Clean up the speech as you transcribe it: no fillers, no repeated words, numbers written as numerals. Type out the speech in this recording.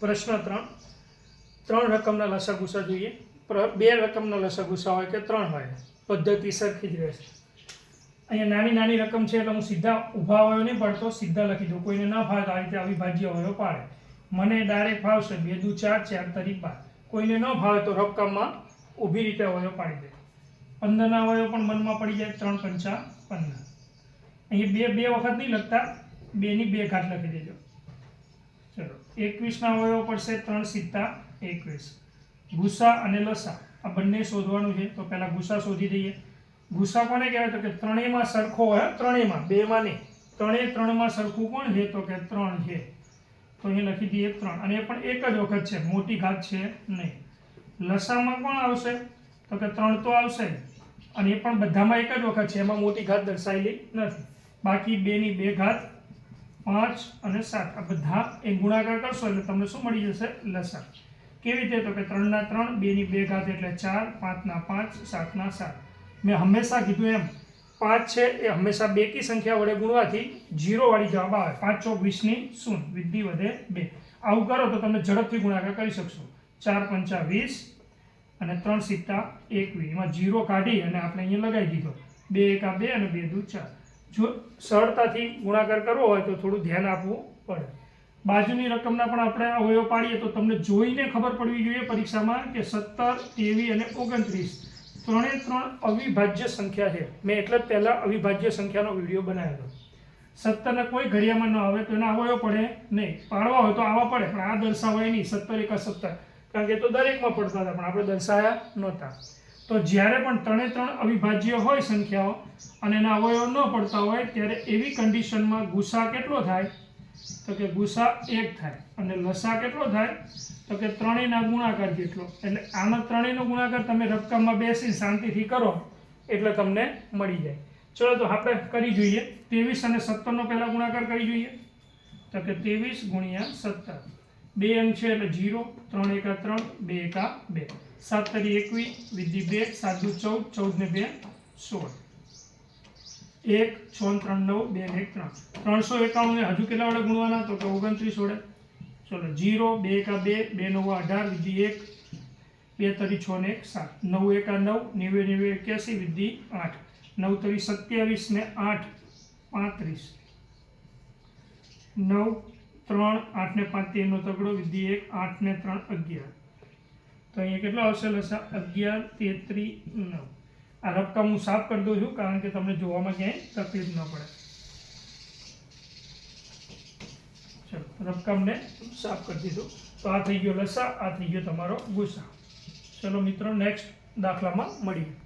પ્રશ્ન 3 3 રકમના લસાગુસા જોઈએ. 2 રકમના લસાગુસા હોય કે 3 હોય પદ્ધતિ સરખી જ રહેશે. અહીંયા નાની નાની રકમ છે એટલે હું સીધા ઊભા અવયવ નહીં પડતો, સીધા લખી દઉં. કોઈને ન ફાવે તો આ રીતે અવિભાજ્ય અવયવ પાડે. મને ડાયરેક્ટ ફાવશે 2 દુ 4 4 તરી 12. કોઈને ન ફાવે તો રકમમાં ઊભી રીતે અવયવ પાડી દે. 15ના અવયવ પણ મનમાં પડી જાય. 3 પંચા 15. અહીંયા બે વખત નહીં લખતા, 2 ની 2 ઘાત લખી દેજો. ચલો 21ના અવયવ પડશે 3 સિત્તા 21. ગુસા અને લસા આ બંને શોધવાનું છે. તો પહેલા ગુસા શોધી દઈએ. ગુસા કોને કહેવાય? તો કે ત્રણેયમાં સરખો હોય. ત્રણેયમાં, બેમાં નહીં. ત્રણમાં સરખું કોણ છે? તો કે 3 છે. તો અહીં લખી દઈએ 3. અને એ પણ એક જ વખત છે, મોટી ઘાત છે નહીં. લસામાં કોણ આવશે? તો કે 3 તો આવશે જ, અને એ પણ બધામાં એક જ વખત છે, એમાં મોટી ઘાત દર્શાવેલી નથી. બાકી 2 ની 2 ઘાત 5 અને 7 આ બધા એ ગુણાકાર કરશો એટલે તમને શું મળી જશે? લસા. કેવી રીતે? તો કે 3ના 3, 2 ની 2 ઘાત એટલે 4, 5ના 5, 7ના 7. મેં હંમેશા કીધું એમ 5 છે એ હંમેશા બેકી સંખ્યા વડે ગુણવાથી 0 વાળી જવાબ આવે. 5 ચોક 20 ની 0, વિદ્ધિ વધે 2. આવું કરો તો તમે ઝડપથી ગુણાકાર કરી શકશો. 4 પંચા 20 અને 3 સિત્તા 21. એમાં 0 કાઢી અને આપણે અહીંયા લગાવી દીધો. 2 એકા 2 અને 2 દુ 4. જો સરળતાથી ગુણાકાર કરવો હોય તો થોડું ધ્યાન આપવું પડે. બાજુની રકમના પણ આપણે અવયવ પાડીએ તો તમને જોઈને ખબર પડવી જોઈએ પરીક્ષામાં કે 17, 23 અને 29 ત્રણે 3 અવિભાજ્ય સંખ્યા છે. મેં એટલે જ પહેલાં અવિભાજ્ય સંખ્યાનો વિડીયો બનાવ્યો. 17ને કોઈ ઘડિયામાં ન આવે તો એના અવયવ પડે નહીં. પાડવા હોય તો આવા પડે, પણ આ દર્શાવાય નહીં. 17 એકા 17, કારણ કે તો દરેકમાં પડતા હતા પણ આપણે દર્શાવ્યા નહોતા. તો જ્યારે પણ 3 અવિભાજ્ય હોય સંખ્યાઓ અને એના અવયવ ન પડતા હોય ત્યારે એવી કન્ડિશનમાં ગુસા કેટલો થાય? તો કે ગુસા 1 થાય. અને લસા કેટલો થાય? તો કે ત્રણેયના ગુણાકાર જેટલો. એટલે આમાં ત્રણેયનો ગુણાકાર તમે રકમમાં બેસી શાંતિથી કરો એટલે તમને મળી જાય. ચલો તો આપણે કરી જોઈએ. 23 અને 17નો પહેલા ગુણાકાર કરી જોઈએ. તો કે 23 ગુણ્યા 17. 2 અંક છે એટલે 0, 3 એકા 3, 2 એકા 2. 7 તરી 21, વિદ્ધિ 2, 7 દુ 14, 14 ને 2 16. 1 6 3 9, 2 ને 1 3. 391 ને હજુ કેટલા વડે ગુણવાના? તો કે 29 વડે. ચલો 0, 2 એકા 2, 2 9 18, વિદ્ધિ 1, 2 તરી 6 ને 1 7. 9 એકા 9, 90 90 81, વિદ્ધિ 8. 9 તરી 27 ને 8 35. 9 3 8 ને 5 13 નો તગડો, વિદ્ધિ 1, 8 ને 3 11. તો અહીંયા કેટલો આવશે લસા? 11 33 9. આ રકમ હું સાફ કરી દઉં છું કારણ કે તમને જોવામાં ક્યાંય તકલીફ ન પડે. ચલો રકમને સાફ કરી દીધું. તો આ થઈ ગયો લસા, આ થઈ ગયો તમારો ગુસા. ચલો મિત્રો નેક્સ્ટ દાખલામાં મળીએ.